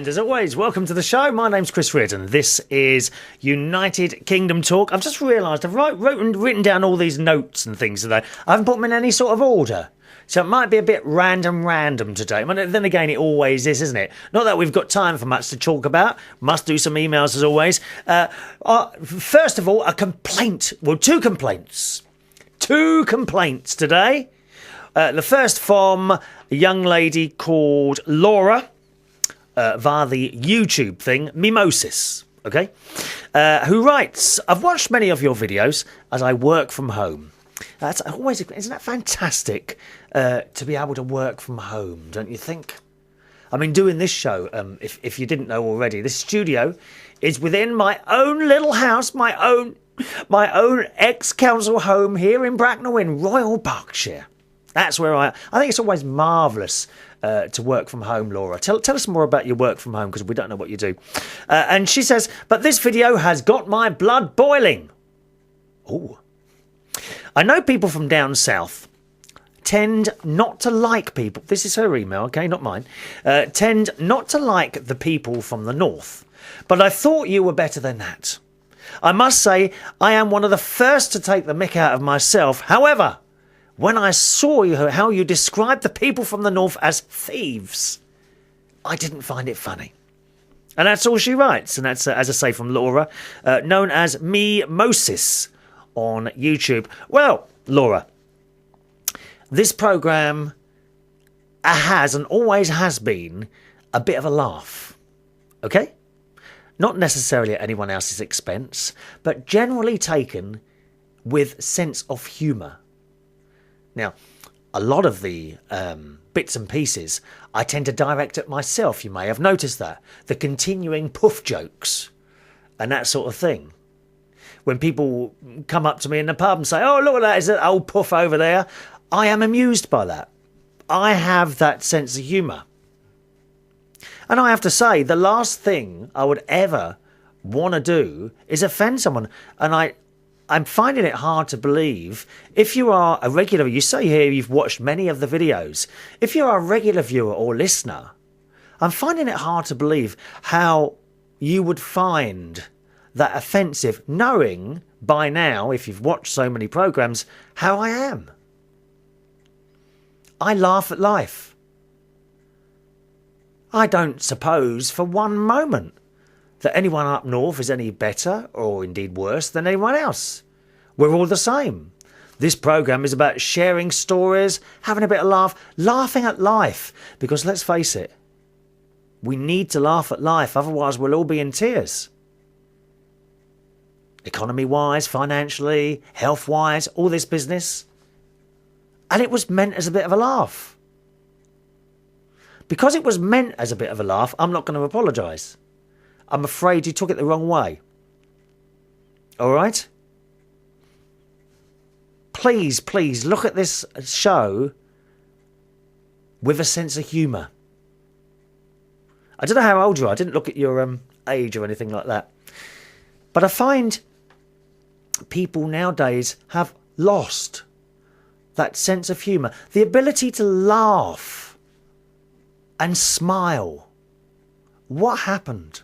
as always, welcome to the show. My name's Chris Reardon. This is United Kingdom Talk. I've just realised I've written down all these notes and things today. I haven't put them in any sort of order. So it might be a bit random today. But then again, it always is, isn't it? Not that we've got time for much to talk about. Must do some emails as always. First of all, a complaint. Well, two complaints. Two complaints today. The first from a young lady called Laura via the YouTube thing, Mimosis, okay? Who writes, I've watched many of your videos as I work from home. That's always, isn't that fantastic to be able to work from home, don't you think? I mean, doing this show, if you didn't know already, this studio is within my own little house, my own ex-council home here in Bracknell in Royal Berkshire. That's where I think it's always marvellous to work from home, Laura. Tell us more about your work from home, because we don't know what you do. And she says, but this video has got my blood boiling. Oh. I know people from down south tend not to like people. This is her email, okay, not mine. Tend not to like the people from the north. But I thought you were better than that. I must say, I am one of the first to take the mick out of myself. However, when I saw how you described the people from the north as thieves, I didn't find it funny. And that's all she writes. And that's, as I say, from Laura, known as Mimosis on YouTube. Well, Laura, this programme has and always has been a bit of a laugh. Okay? Not necessarily at anyone else's expense, but generally taken with sense of humour. Now, a lot of the bits and pieces I tend to direct at myself. You may have noticed that. The continuing poof jokes and that sort of thing. When people come up to me in the pub and say, oh, look at that, is that old poof over there? I am amused by that. I have that sense of humour. And I have to say, the last thing I would ever want to do is offend someone. And I'm finding it hard to believe, if you are a regular, you say here you've watched many of the videos, if you're a regular viewer or listener, I'm finding it hard to believe how you would find that offensive, knowing by now, if you've watched so many programmes, how I am. I laugh at life. I don't suppose for one moment that anyone up north is any better or indeed worse than anyone else. We're all the same. This programme is about sharing stories, having a bit of laugh, laughing at life. Because let's face it, we need to laugh at life, otherwise we'll all be in tears. Economy-wise, financially, health-wise, all this business. And it was meant as a bit of a laugh. Because it was meant as a bit of a laugh, I'm not going to apologise. I'm afraid you took it the wrong way. All right? Please, look at this show with a sense of humour. I don't know how old you are. I didn't look at your age or anything like that. But I find people nowadays have lost that sense of humour. The ability to laugh and smile. What happened?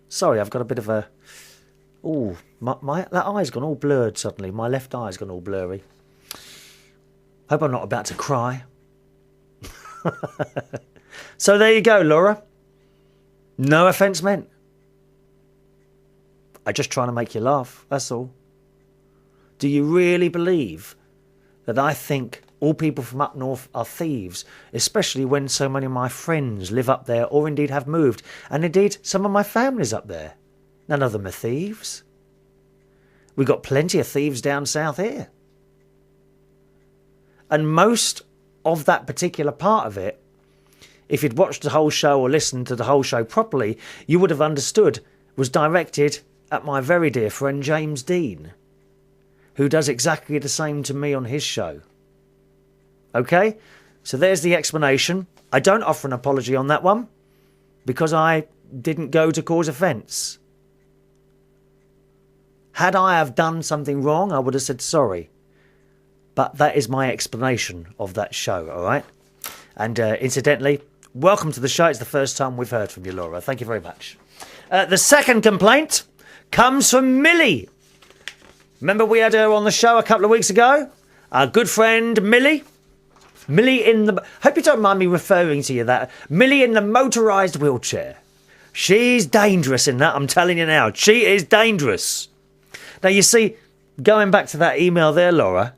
Sorry, I've got a bit of a... Oh, that eye's gone all blurred suddenly. My left eye's gone all blurry. Hope I'm not about to cry. So there you go, Laura. No offence meant. I'm just trying to make you laugh, that's all. Do you really believe that I think all people from up north are thieves, especially when so many of my friends live up there or indeed have moved, and indeed some of my family's up there? None of them are thieves. We've got plenty of thieves down south here. And most of that particular part of it, if you'd watched the whole show or listened to the whole show properly, you would have understood was directed at my very dear friend James Dean, who does exactly the same to me on his show. Okay? So there's the explanation. I don't offer an apology on that one, because I didn't go to cause offence. Had I have done something wrong, I would have said sorry. But that is my explanation of that show, all right? And incidentally, welcome to the show. It's the first time we've heard from you, Laura. Thank you very much. The second complaint comes from Millie. Remember we had her on the show a couple of weeks ago? Our good friend Millie. Millie in the... Hope you don't mind me referring to you that. Millie in the motorised wheelchair. She's dangerous in that, I'm telling you now. She is dangerous. Now, you see, going back to that email there, Laura,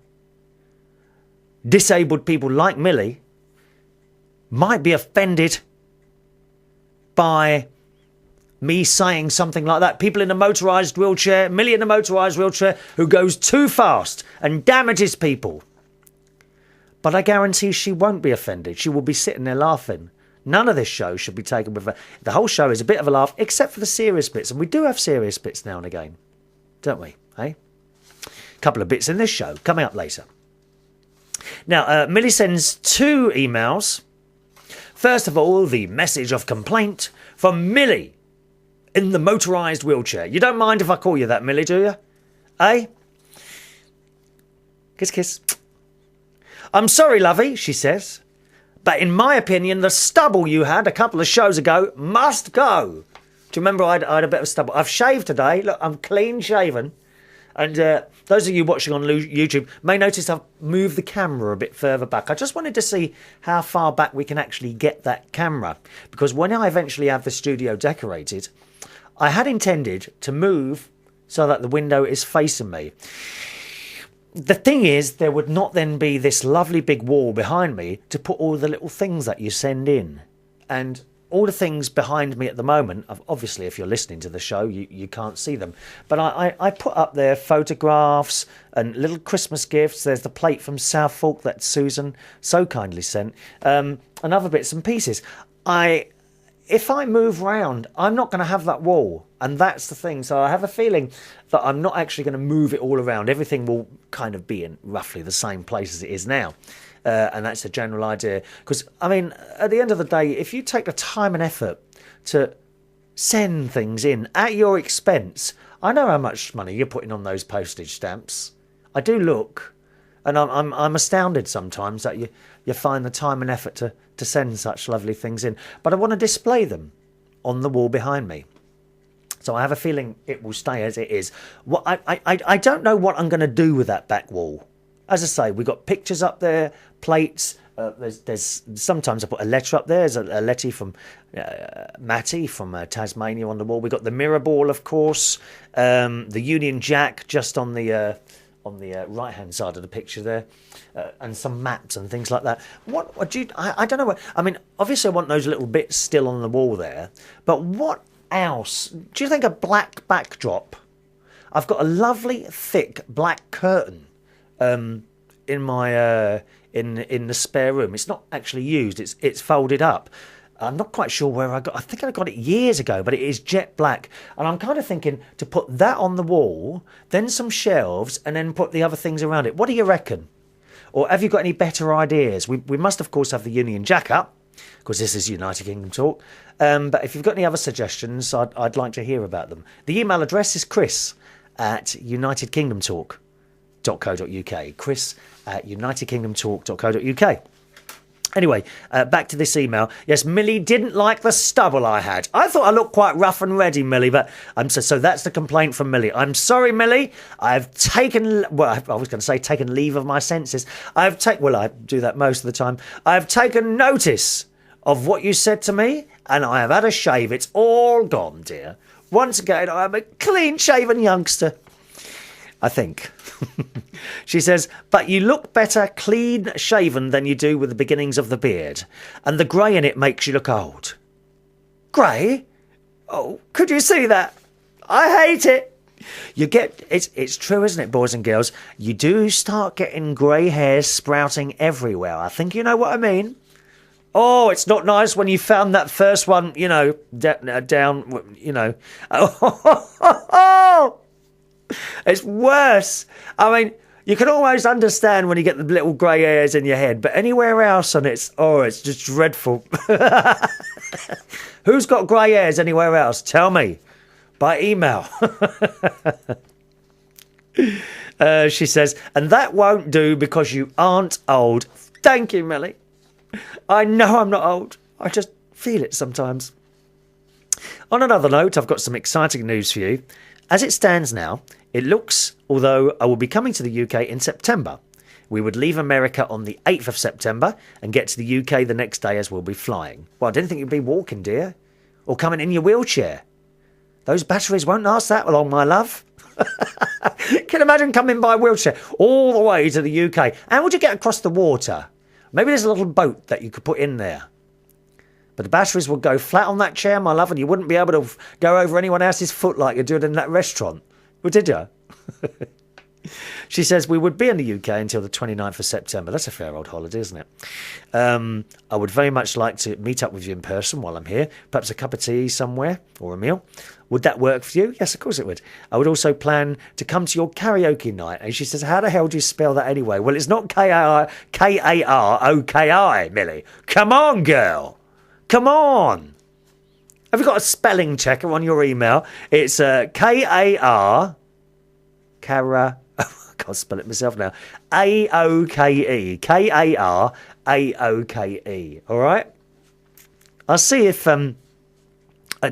disabled people like Millie might be offended by me saying something like that. People in a motorised wheelchair, Millie in a motorised wheelchair who goes too fast and damages people. But I guarantee she won't be offended. She will be sitting there laughing. None of this show should be taken with... The whole show is a bit of a laugh, except for the serious bits. And we do have serious bits now and again, don't we? Eh? A couple of bits in this show, coming up later. Now, Millie sends 2 emails. First of all, the message of complaint from Millie in the motorised wheelchair. You don't mind if I call you that, Millie, do you? Eh? Kiss, kiss. I'm sorry, lovey, she says, but in my opinion, the stubble you had a couple of shows ago must go. Do you remember I had a bit of stubble? I've shaved today. Look, I'm clean shaven. And those of you watching on YouTube may notice I've moved the camera a bit further back. I just wanted to see how far back we can actually get that camera. Because when I eventually have the studio decorated, I had intended to move so that the window is facing me. The thing is, there would not then be this lovely big wall behind me to put all the little things that you send in. And all the things behind me at the moment, obviously if you're listening to the show, you can't see them. But I put up there photographs and little Christmas gifts. There's the plate from Southfork that Susan so kindly sent. And other bits and pieces. If I move round, I'm not going to have that wall. And that's the thing. So I have a feeling that I'm not actually going to move it all around. Everything will kind of be in roughly the same place as it is now. And that's a general idea. Because, I mean, at the end of the day, if you take the time and effort to send things in at your expense, I know how much money you're putting on those postage stamps. I do look, and I'm astounded sometimes that you find the time and effort to send such lovely things in. But I want to display them on the wall behind me. So I have a feeling it will stay as it is. What I don't know what I'm going to do with that back wall. As I say, we've got pictures up there, plates. There's sometimes I put a letter up there. There's a letter from Matty from Tasmania on the wall. We've got the mirror ball, of course. The Union Jack just on the right-hand side of the picture there. And some maps and things like that. What do you... I don't know what... I mean, obviously I want those little bits still on the wall there. But what else? Do you think a black backdrop? I've got a lovely, thick black curtain in my in the spare room. It's not actually used. It's folded up. I'm not quite sure where I think I got it years ago, but it is jet black. And I'm kind of thinking to put that on the wall, then some shelves, and then put the other things around it. What do you reckon? Or have you got any better ideas? We must, of course, have the Union Jack up, because this is United Kingdom Talk. But if you've got any other suggestions, I'd like to hear about them. The email address is chris@unitedkingdomtalk.co.uk. chris@unitedkingdomtalk.co.uk. Anyway, back to this email. Yes, Millie didn't like the stubble I had. I thought I looked quite rough and ready, Millie, but so that's the complaint from Millie. I'm sorry, Millie. I've taken... Well, I was going to say taken leave of my senses. I do that most of the time. I've taken notice of what you said to me, and I have had a shave. It's all gone, dear. Once again, I am a clean-shaven youngster. I think. She says, but you look better clean-shaven than you do with the beginnings of the beard. And the grey in it makes you look old. Grey? Oh, could you see that? I hate it. You get... It's true, isn't it, boys and girls? You do start getting grey hairs sprouting everywhere. I think you know what I mean. Oh, it's not nice when you found that first one, you know, down, you know. Oh, it's worse. I mean, you can almost understand when you get the little grey hairs in your head, but anywhere else and it's just dreadful. Who's got grey hairs anywhere else? Tell me by email. She says, and that won't do because you aren't old. Thank you, Millie. I know I'm not old. I just feel it sometimes. On another note, I've got some exciting news for you. As it stands now, it looks, although I will be coming to the UK in September, we would leave America on the 8th of September and get to the UK the next day as we'll be flying. Well, I didn't think you'd be walking, dear. Or coming in your wheelchair. Those batteries won't last that long, my love. Can you imagine coming by wheelchair all the way to the UK? How would you get across the water? Maybe there's a little boat that you could put in there. But the batteries would go flat on that chair, my love, and you wouldn't be able to go over anyone else's foot like you did in that restaurant. Well, did you? She says we would be in the UK until the 29th of September. That's a fair old holiday, isn't it? I would very much like to meet up with you in person while I'm here. Perhaps a cup of tea somewhere or a meal. Would that work for you? Yes, of course it would. I would also plan to come to your karaoke night. And she says, how the hell do you spell that anyway? Well, it's not K-A-R-O-K-I, Millie. Come on, girl. Come on. Have you got a spelling checker on your email? It's K-A-R... I can't spell it myself now. A-O-K-E. K-A-R-A-O-K-E. All right? I'll see if at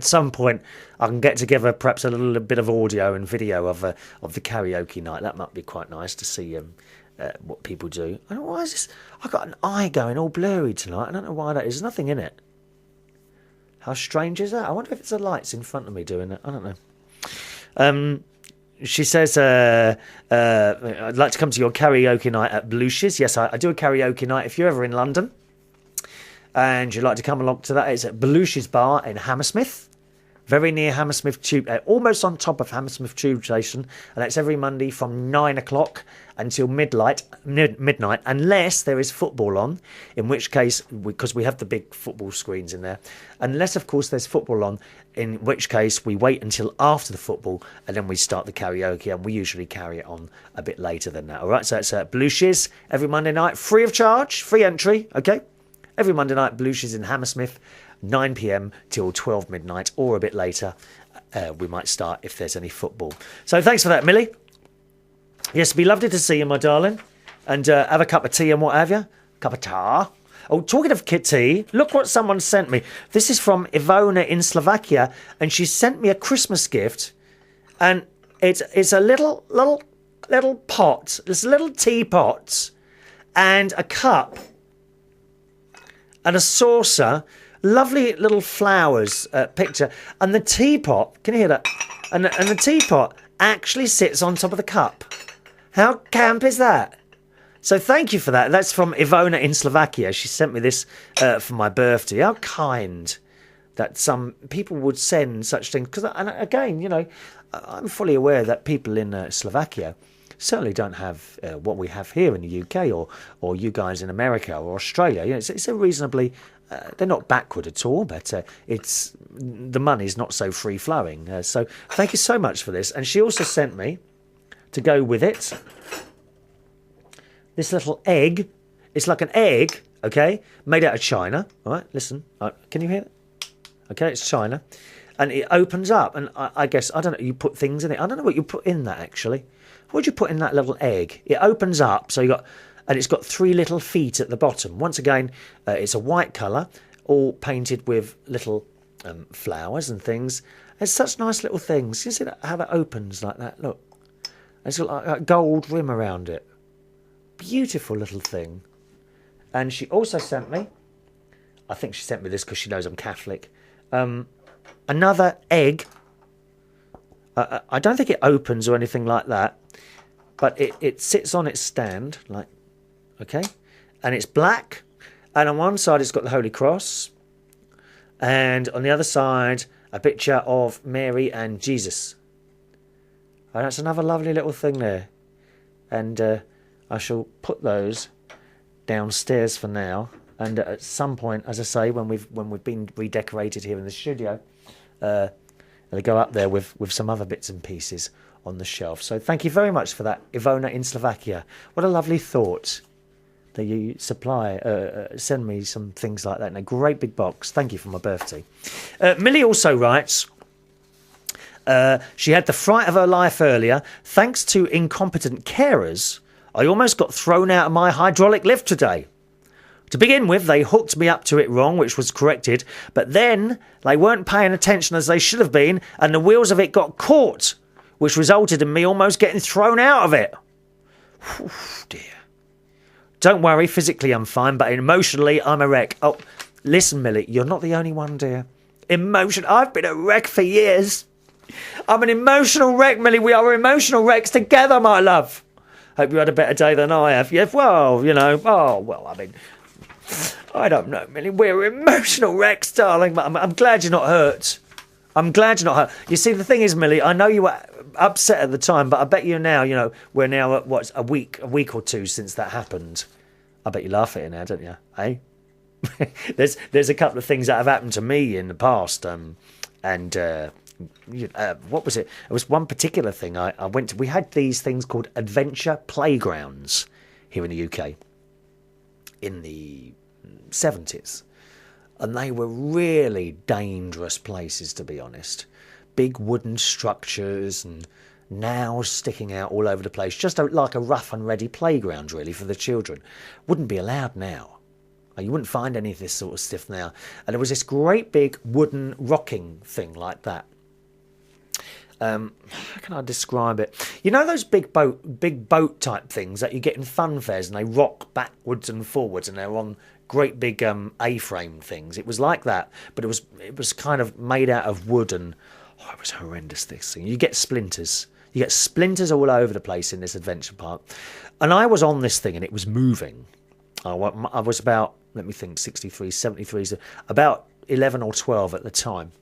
some point I can get together perhaps a little bit of audio and video of the karaoke night. That might be quite nice to see what people do. I don't know, why is this? I've got an eye going all blurry tonight. I don't know why that is. There's nothing in it. How strange is that? I wonder if it's the lights in front of me doing it. I don't know. She says, I'd like to come to your karaoke night at Blush's. Yes, I do a karaoke night if you're ever in London and you'd like to come along to that. It's at Blush's Bar in Hammersmith, very near Hammersmith Tube, almost on top of Hammersmith Tube Station. And that's every Monday from 9 o'clock until midnight, unless there is football on, in which case, because we have the big football screens in there, unless, of course, there's football on, in which case we wait until after the football and then we start the karaoke, and we usually carry it on a bit later than that. All right, so it's Blush's every Monday night, free of charge, free entry, okay? Every Monday night, Blush's in Hammersmith, 9 p.m. till 12 midnight, or a bit later. We might start if there's any football. So thanks for that, Millie. Yes, it'd be lovely to see you, my darling. And have a cup of tea and what have you. Cup of tar. Oh, talking of tea, look what someone sent me. This is from Ivona in Slovakia, and she sent me a Christmas gift. And it's a little pot. It's little teapot and a cup and a saucer. Lovely little flowers picture. And the teapot, can you hear that? And the teapot actually sits on top of the cup. How camp is that? So thank you for that. That's from Ivona in Slovakia. She sent me this for my birthday. How kind that some people would send such things. Because, again, you know, I'm fully aware that people in Slovakia certainly don't have what we have here in the UK or you guys in America or Australia. You know, it's a reasonably... they're not backward at all, but it's the money's not so free-flowing. So thank you so much for this. And she also sent me, to go with it, this little egg. It's like an egg, okay, made out of china. All right, listen. Can you hear it? Okay, it's china. And it opens up, and I guess, I don't know, you put things in it. I don't know what you put in that, actually. What do you put in that little egg? It opens up, so you got... And it's got 3 little feet at the bottom. Once again, it's a white colour, all painted with little flowers and things. It's such nice little things. You see how that opens like that? Look. It's got like a gold rim around it. Beautiful little thing. And she also sent me, I think she sent me this because she knows I'm Catholic, another egg. I don't think it opens or anything like that, but it sits on its stand, like, okay, and it's black, and on one side it's got the Holy Cross, and on the other side a picture of Mary and Jesus. And that's another lovely little thing there, and I shall put those downstairs for now, and at some point, as I say, when we've been redecorated here in the studio, they'll go up there with some other bits and pieces on the shelf. So thank you very much for that, Ivona in Slovakia. What a lovely thought that you send me some things like that in a great big box. Thank you for my birthday. Millie also writes, she had the fright of her life earlier. Thanks to incompetent carers, I almost got thrown out of my hydraulic lift today. To begin with, they hooked me up to it wrong, which was corrected, but then they weren't paying attention as they should have been, and the wheels of it got caught, which resulted in me almost getting thrown out of it. Oof, dear. Don't worry, physically I'm fine, but emotionally I'm a wreck. Oh, listen, Millie, you're not the only one, dear. I've been a wreck for years. I'm an emotional wreck, Millie. We are emotional wrecks together, my love. Hope you had a better day than I have. Yeah, well, I mean, I don't know, Millie. We're emotional wrecks, darling, but I'm glad you're not hurt. I'm glad you're not hurt. You see, the thing is, Millie, I know you were upset at the time, but I bet you now, we're now at, a week or two since that happened. I bet you laugh at it now, don't you? Eh? There's a couple of things that have happened to me in the past, what was it? It was one particular thing I went to. We had these things called adventure playgrounds here in the UK in the 70s. And they were really dangerous places, to be honest. Big wooden structures and nails sticking out all over the place. Just like a rough and ready playground, really, for the children. Wouldn't be allowed now. You wouldn't find any of this sort of stuff now. And there was this great big wooden rocking thing like that. How can I describe it? You know those big boat type things that you get in fun fairs and they rock backwards and forwards and they're on great big A-frame things. It was like that, but it was kind of made out of wood and it was horrendous, this thing. You get splinters. You get splinters all over the place in this adventure park. And I was on this thing and it was moving. I was about, let me think, 63, 73, so about 11 or 12 at the time.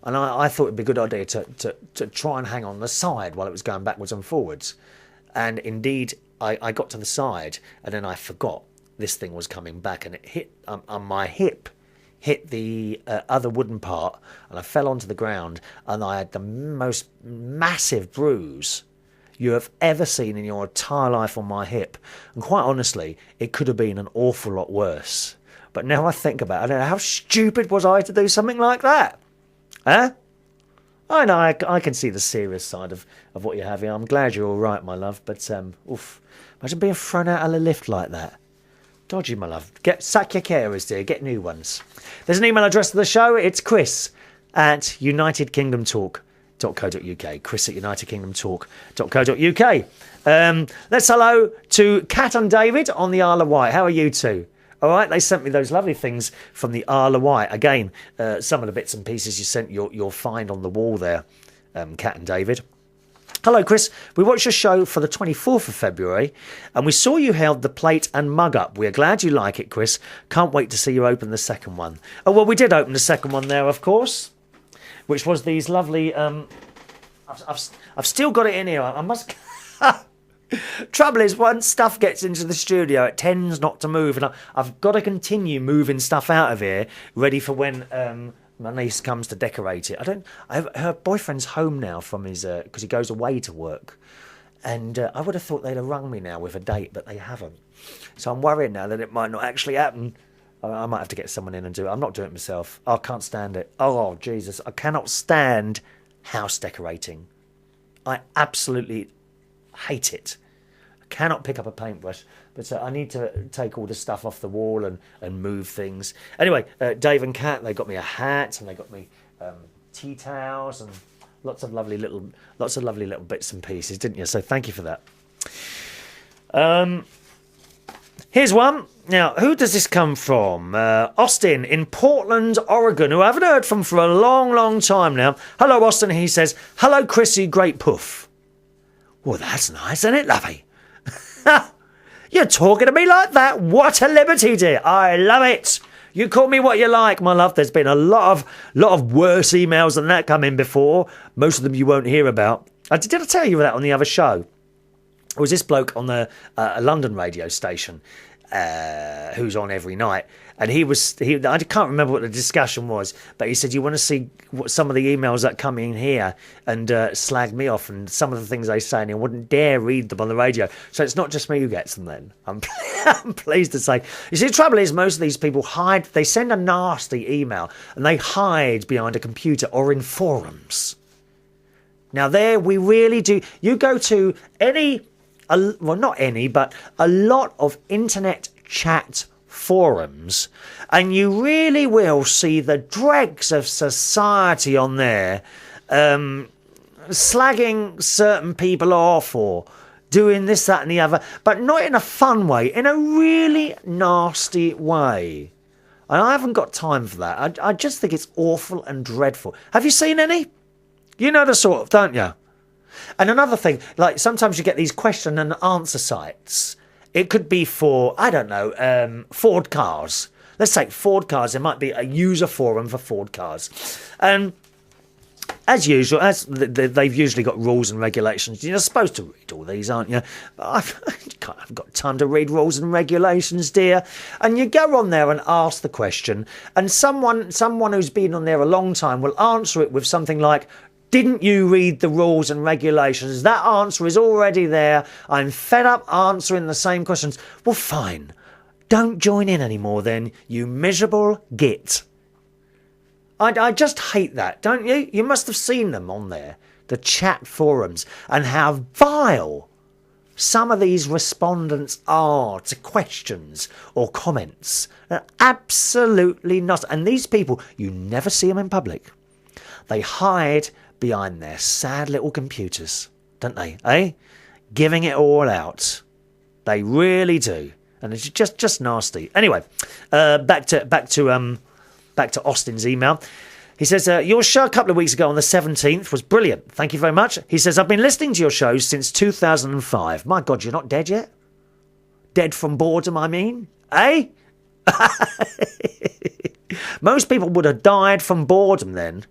And I thought it'd be a good idea to try and hang on the side while it was going backwards and forwards. And indeed, I got to the side and then I forgot this thing was coming back and it hit on my hip, hit the other wooden part, and I fell onto the ground and I had the most massive bruise you have ever seen in your entire life on my hip. And quite honestly, it could have been an awful lot worse. But now I think about it, I don't know, how stupid was I to do something like that? Huh? I know, I can see the serious side of what you have here. I'm glad you're all right, my love. But, imagine being thrown out of the lift like that. Dodgy, my love. Sack your carers, dear. Get new ones. There's an email address to the show. It's chris@unitedkingdomtalk.co.uk. chris@unitedkingdomtalk.co.uk. Let's hello to Kat and David on the Isle of Wight. How are you two? All right, they sent me those lovely things from the Isle of Wight. Again, some of the bits and pieces you sent, you'll find on the wall there, Kat and David. Hello, Chris. We watched your show for the 24th of February, and we saw you held the plate and mug up. We're glad you like it, Chris. Can't wait to see you open the second one. Oh, well, we did open the second one there, of course, which was these lovely... I've still got it in here. I must... Trouble is, once stuff gets into the studio, it tends not to move, and I've got to continue moving stuff out of here, ready for when my niece comes to decorate it. Her boyfriend's home now from his because he goes away to work, and I would have thought they'd have rung me now with a date, but they haven't. So I'm worried now that it might not actually happen. I might have to get someone in and do it. I'm not doing it myself. I can't stand it. Oh Jesus, I cannot stand house decorating. I absolutely hate it. I cannot pick up a paintbrush, but I need to take all the stuff off the wall and move things. Anyway, Dave and Kat, they got me a hat and they got me tea towels and lots of lovely little bits and pieces, didn't you? So thank you for that. Here's one. Now, who does this come from? Austin in Portland, Oregon, who I haven't heard from for a long, long time now. Hello, Austin. He says, hello, Chrissy, great puff. Well, that's nice, isn't it, lovey? You're talking to me like that? What a liberty, dear. I love it. You call me what you like, my love. There's been a lot of worse emails than that come in before. Most of them you won't hear about. Did I tell you that on the other show? It was this bloke on the London radio station who's on every night. And I can't remember what the discussion was, but he said, you want to see what some of the emails that come in here and slag me off and some of the things they say, and he wouldn't dare read them on the radio. So it's not just me who gets them then. I'm pleased to say. You see, the trouble is most of these people they send a nasty email and they hide behind a computer or in forums. Now there we really do. You go to not any, but a lot of internet chat forums, and you really will see the dregs of society on there, slagging certain people off or doing this, that and the other, but not in a fun way, in a really nasty way. And I haven't got time for that. I just think it's awful and dreadful. Have you seen any? You know the sort of, don't you? And another thing, like sometimes you get these question and answer sites. It could be for, I don't know, Ford cars. Let's take Ford cars. There might be a user forum for Ford cars. And as usual, they've usually got rules and regulations. You're supposed to read all these, aren't you? But I haven't got time to read rules and regulations, dear. And you go on there and ask the question, and someone who's been on there a long time will answer it with something like, didn't you read the rules and regulations? That answer is already there. I'm fed up answering the same questions. Well, fine. Don't join in anymore then, you miserable git. I just hate that, don't you? You must have seen them on there, the chat forums, and how vile some of these respondents are to questions or comments. They're absolutely not. And these people, you never see them in public. They hide behind their sad little computers, don't they? Eh? Giving it all out. They really do. And it's just nasty. Anyway, back to Austin's email. He says, your show a couple of weeks ago on the 17th was brilliant. Thank you very much. He says, I've been listening to your shows since 2005. My God, you're not dead yet? Dead from boredom, I mean? Eh? Most people would have died from boredom then.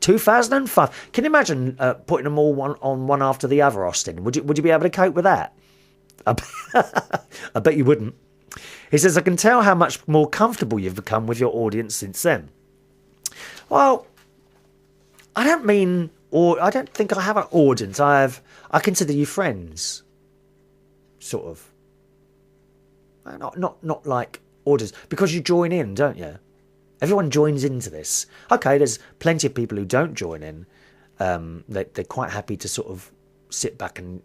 2005. Can you imagine putting them all one after the other, Austin? Would you be able to cope with that? I bet you wouldn't. He says, I can tell how much more comfortable you've become with your audience since then. Well, I don't think I have an audience. I consider you friends. Sort of. Not like audience. Because you join in, don't you? Everyone joins into this. Okay, there's plenty of people who don't join in. They're quite happy to sort of sit back and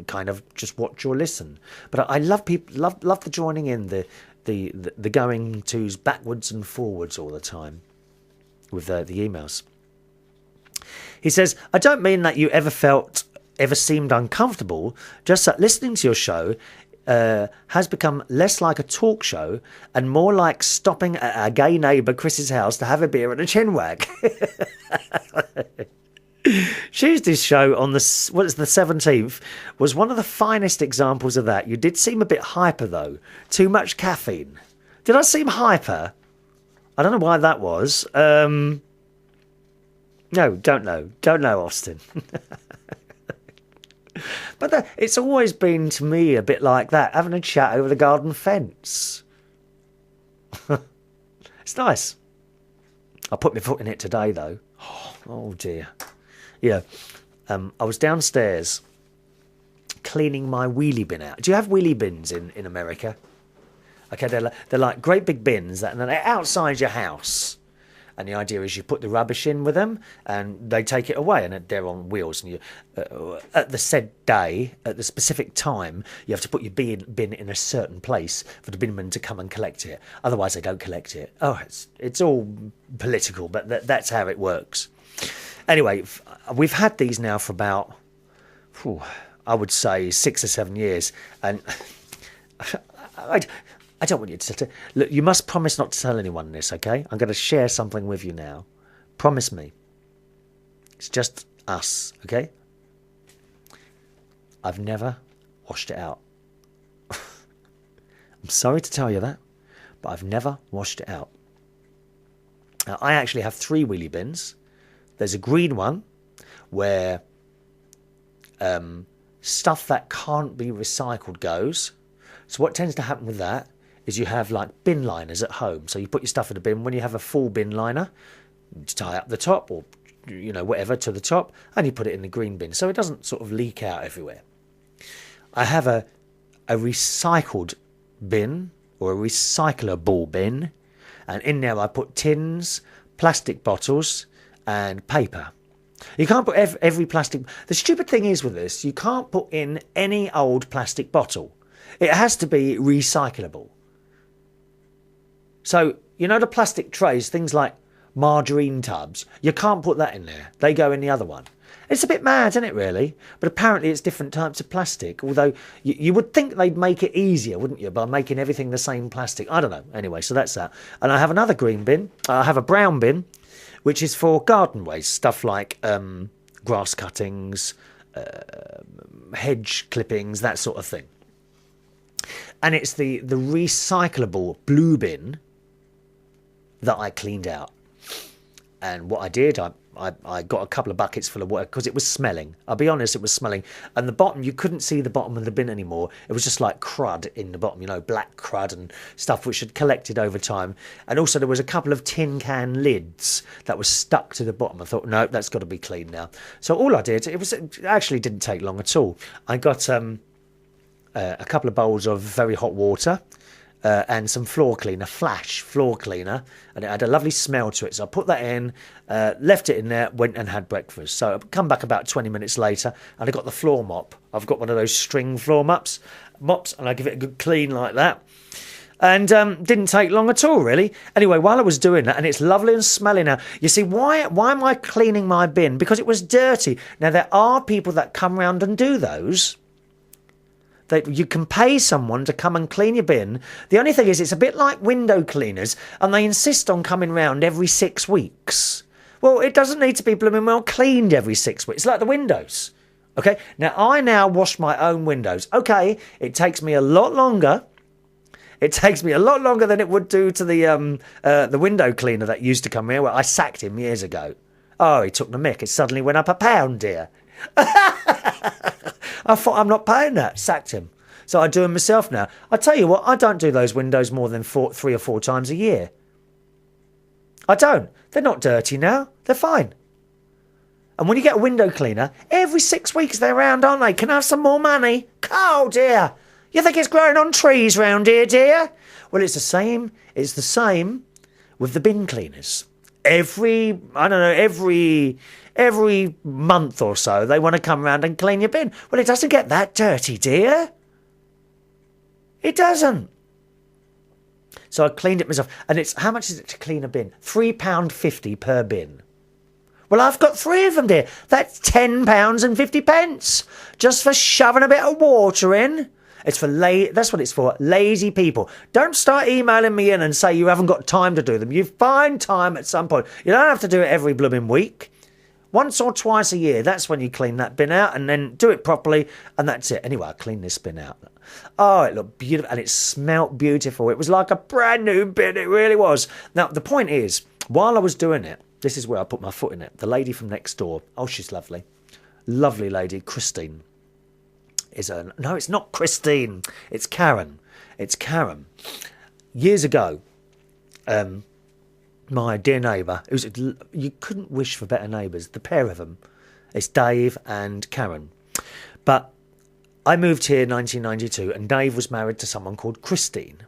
kind of just watch or listen. But I love people, love the joining in, the going tos backwards and forwards all the time with the emails. He says, I don't mean that you ever seemed uncomfortable, just that listening to your show has become less like a talk show and more like stopping at a gay neighbour Chris's house to have a beer and a chinwag. Tuesday's show on the 17th was one of the finest examples of that. You did seem a bit hyper though. Too much caffeine. Did I seem hyper? I don't know why that was. No, don't know, Austin. But it's always been to me a bit like that, having a chat over the garden fence. It's nice. I put my foot in it today though. Oh dear. Yeah, I was downstairs cleaning my wheelie bin out. Do you have wheelie bins in America? Okay, they're like great big bins and they're outside your house. And the idea is you put the rubbish in with them and they take it away and they're on wheels. And you, at the said day, at the specific time, you have to put your bin in a certain place for the binman to come and collect it. Otherwise, they don't collect it. Oh, it's all political, but that's how it works. Anyway, we've had these now for about, I would say, 6 or 7 years. And I don't want you to... Look, you must promise not to tell anyone this, okay? I'm going to share something with you now. Promise me. It's just us, okay? I've never washed it out. I'm sorry to tell you that, but I've never washed it out. Now, I actually have 3 wheelie bins. There's a green one where stuff that can't be recycled goes. So what tends to happen with that is you have like bin liners at home. So you put your stuff in a bin. When you have a full bin liner, you tie up the top or, whatever to the top, and you put it in the green bin. So it doesn't sort of leak out everywhere. I have a recycled bin or a recyclable bin. And in there I put tins, plastic bottles, and paper. You can't put every plastic... The stupid thing is with this, you can't put in any old plastic bottle. It has to be recyclable. So, you know the plastic trays, things like margarine tubs, you can't put that in there. They go in the other one. It's a bit mad, isn't it, really? But apparently it's different types of plastic, although you would think they'd make it easier, wouldn't you, by making everything the same plastic? I don't know. Anyway, so that's that. And I have another green bin. I have a brown bin, which is for garden waste, stuff like grass cuttings, hedge clippings, that sort of thing. And it's the recyclable blue bin that I cleaned out. And what I did, I got a couple of buckets full of water because it was smelling. I'll be honest, it was smelling. And the bottom, you couldn't see the bottom of the bin anymore. It was just like crud in the bottom, you know, black crud and stuff which had collected over time. And also there was a couple of tin can lids that was stuck to the bottom. I thought, no, that's got to be clean now. So all I did, it actually didn't take long at all. I got a couple of bowls of very hot water. And some floor cleaner, Flash floor cleaner, and it had a lovely smell to it. So I put that in, left it in there, went and had breakfast. So I come back about 20 minutes later, and I got the floor mop. I've got one of those string floor mops, and I give it a good clean like that. And didn't take long at all, really. Anyway, while I was doing that, and it's lovely and smelly now. You see, why am I cleaning my bin? Because it was dirty. Now, there are people that come round and do those. That you can pay someone to come and clean your bin. The only thing is, it's a bit like window cleaners, and they insist on coming round every 6 weeks. Well, it doesn't need to be blooming well cleaned every 6 weeks. It's like the windows. Okay, now I wash my own windows. Okay, it takes me a lot longer. It takes me a lot longer than it would do to the window cleaner that used to come here. Well, I sacked him years ago. Oh, he took the mick. It suddenly went up £1, dear. I thought, I'm not paying that. Sacked him. So I do them myself now. I tell you what, I don't do those windows more than 3 or 4 times a year. I don't. They're not dirty now. They're fine. And when you get a window cleaner, every 6 weeks they're around, aren't they? Can I have some more money? Oh, dear. You think it's growing on trees round here, dear? Well, it's the same. It's the same with the bin cleaners. Every month or so, they want to come round and clean your bin. Well, it doesn't get that dirty, dear. It doesn't. So I cleaned it myself. And it's, how much is it to clean a bin? £3.50 per bin. Well, I've got 3 of them, dear. That's £10.50 just for shoving a bit of water in. It's for that's what it's for, lazy people. Don't start emailing me in and say you haven't got time to do them. You find time at some point. You don't have to do it every blooming week. Once or twice a year, that's when you clean that bin out, and then do it properly, and that's it. Anyway, I cleaned this bin out. Oh, it looked beautiful, and it smelt beautiful. It was like a brand new bin, it really was. Now, the point is, while I was doing it, this is where I put my foot in it. The lady from next door, oh, she's lovely. Lovely lady, Christine. No, it's not Christine. It's Karen. It's Karen. Years ago, my dear neighbour, you couldn't wish for better neighbours, the pair of them. It's Dave and Karen. But I moved here in 1992, and Dave was married to someone called Christine.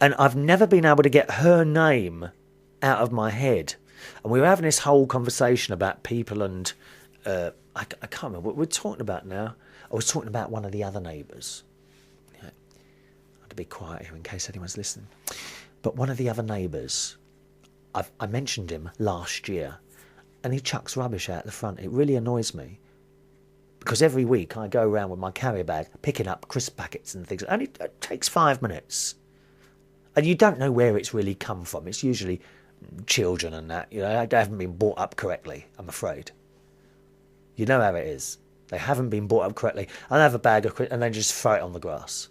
And I've never been able to get her name out of my head. And we were having this whole conversation about people and... I can't remember what we're talking about now. I was talking about one of the other neighbours. Yeah. I had to be quiet here in case anyone's listening. But one of the other neighbours, I mentioned him last year, and he chucks rubbish out the front. It really annoys me. Because every week I go around with my carrier bag, picking up crisp packets and things, and it takes 5 minutes. And you don't know where it's really come from. It's usually children and that. You know, they haven't been brought up correctly, I'm afraid. You know how it is. They haven't been brought up correctly. And they have a bag of and then just throw it on the grass.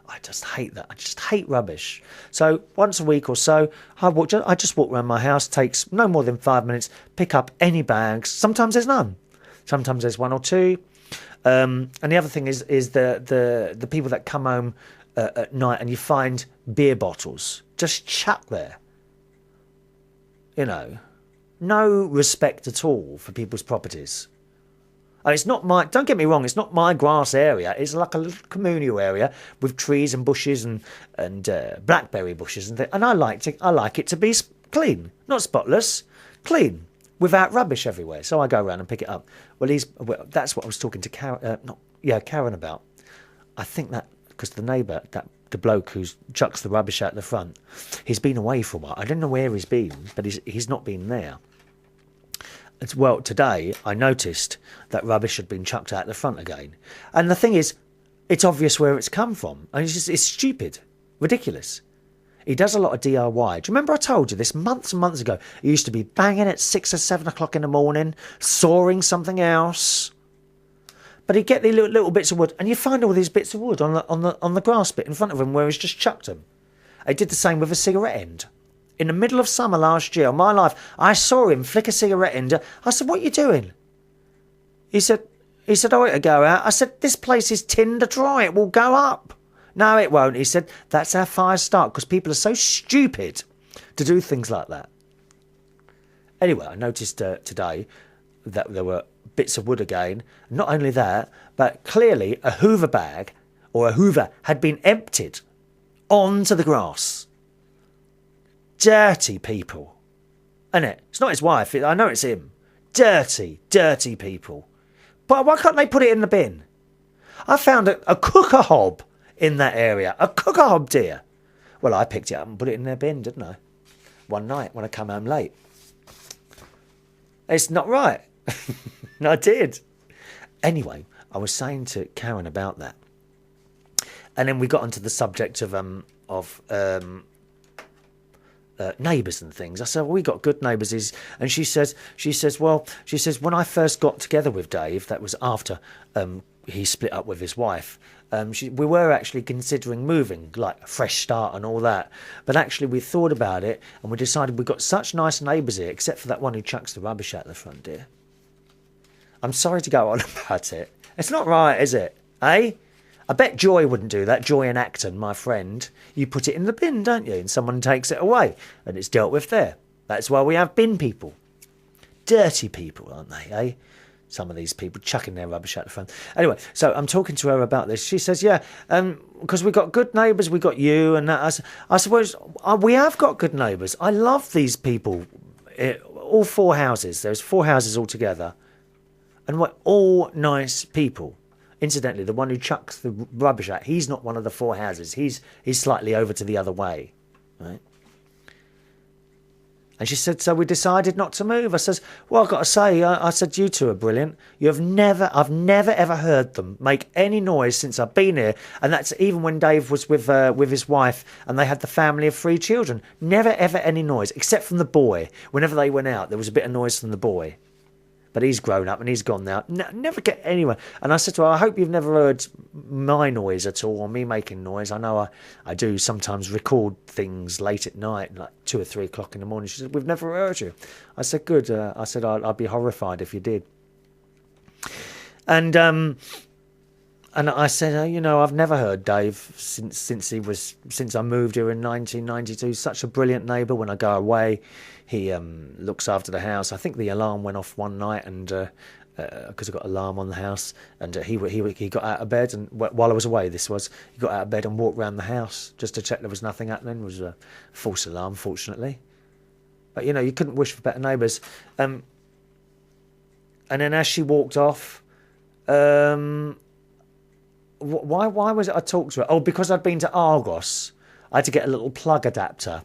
I just hate that. I just hate rubbish. So once a week or so, I just walk around my house. Takes no more than 5 minutes. Pick up any bags. Sometimes there's none. Sometimes there's 1 or 2. And the other thing is the people that come home at night and you find beer bottles just chuck there. You know, no respect at all for people's properties. And it's not don't get me wrong, it's not my grass area. It's like a little communal area with trees and bushes and blackberry bushes and I like it to be clean, not spotless, clean, without rubbish everywhere. So I go around and pick it up. Well, that's what I was talking to Karen about. I think that because the neighbour, the bloke who chucks the rubbish out the front, he's been away for a while. I don't know where he's been, but he's not been there. Well, today I noticed that rubbish had been chucked out the front again. And the thing is, it's obvious where it's come from. And it's stupid, ridiculous. He does a lot of DIY. Do you remember I told you this months and months ago? He used to be banging at 6 or 7 o'clock in the morning, sawing something else. But he'd get the little bits of wood, and you find all these bits of wood on the grass bit in front of him where he's just chucked them. He did the same with a cigarette end. In the middle of summer last year, my life, I saw him flick a cigarette end. I said, "What are you doing?" He said, "Oh, it'll go out." I said, "This place is tinder dry. It will go up." "No, it won't." He said, "That's how fires start, because people are so stupid to do things like that." Anyway, I noticed today that there were bits of wood again. Not only that, but clearly a Hoover bag or a Hoover had been emptied onto the grass. Dirty people. Innit? It's not his wife. I know it's him. Dirty, dirty people. But why can't they put it in the bin? I found a cooker hob in that area. A cooker hob, dear. Well, I picked it up and put it in their bin, didn't I? One night when I come home late. It's not right. I did. Anyway, I was saying to Karen about that. And then we got onto the subject of neighbours and things. I said, "Well, we got good neighbours." And she says, when I first got together with Dave, that was after he split up with his wife, we were actually considering moving, like a fresh start and all that. But actually we thought about it and we decided we've got such nice neighbours here, except for that one who chucks the rubbish out the front, dear. I'm sorry to go on about it. It's not right, is it? Eh? I bet Joy wouldn't do that. Joy and Acton, my friend. You put it in the bin, don't you? And someone takes it away. And it's dealt with there. That's why we have bin people. Dirty people, aren't they, eh? Some of these people chucking their rubbish out the front. Anyway, so I'm talking to her about this. She says, "Yeah, because we got good neighbours. We got you and that." I suppose we have got good neighbours. I love these people. All 4 houses. There's 4 houses altogether. And we're all nice people. Incidentally, the one who chucks the rubbish out, he's not one of the 4 houses. He's slightly over to the other way, right? And she said, "So we decided not to move." I says, "Well, I've got to say," I said, "you two are brilliant. I've never ever heard them make any noise since I've been here. And that's even when Dave was with his wife and they had the family of 3 children. Never ever any noise, except from the boy. Whenever they went out, there was a bit of noise from the boy. But he's grown up and he's gone now. Never get anywhere." And I said to her, "I hope you've never heard my noise at all, or me making noise. I know I do sometimes record things late at night, like 2 or 3 o'clock in the morning." She said, "We've never heard you." I said, "Good." I said, I'd be horrified if you did. And I said, "I've never heard Dave since I moved here in 1992. Such a brilliant neighbour. When I go away, he looks after the house. I think the alarm went off one night, and because I got an alarm on the house, and he got out of bed, and while I was away, he got out of bed and walked around the house just to check there was nothing happening. It was a false alarm, fortunately. But you couldn't wish for better neighbours. And then as she walked off, why was it I talked to her? Oh, because I'd been to Argos. I had to get a little plug adapter.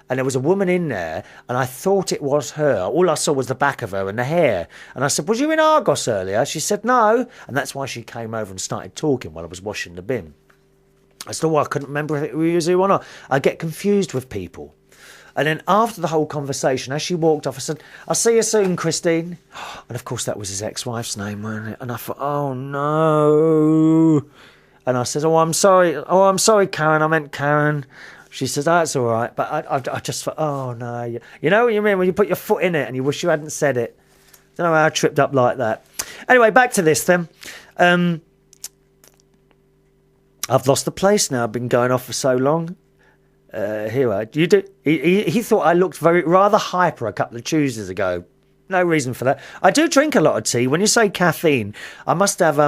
And there was a woman in there, and I thought it was her. All I saw was the back of her and the hair. And I said, "Was you in Argos earlier?" She said, "No." And that's why she came over and started talking while I was washing the bin. I said, "Oh, I couldn't remember if it was you or not." I get confused with people. And then after the whole conversation, as she walked off, I said, "I'll see you soon, Christine." And of course, that was his ex-wife's name, wasn't it? And I thought, oh, no. And I said, I'm sorry, Karen. I meant Karen." She says, "Oh, that's all right." But I just thought, oh, no. You know what you mean when you put your foot in it and you wish you hadn't said it? I don't know how I tripped up like that. Anyway, back to this then. I've lost the place now. I've been going off for so long. Here, you do. He thought I looked rather hyper a couple of Tuesdays ago. No reason for that. I do drink a lot of tea. When you say caffeine, I must have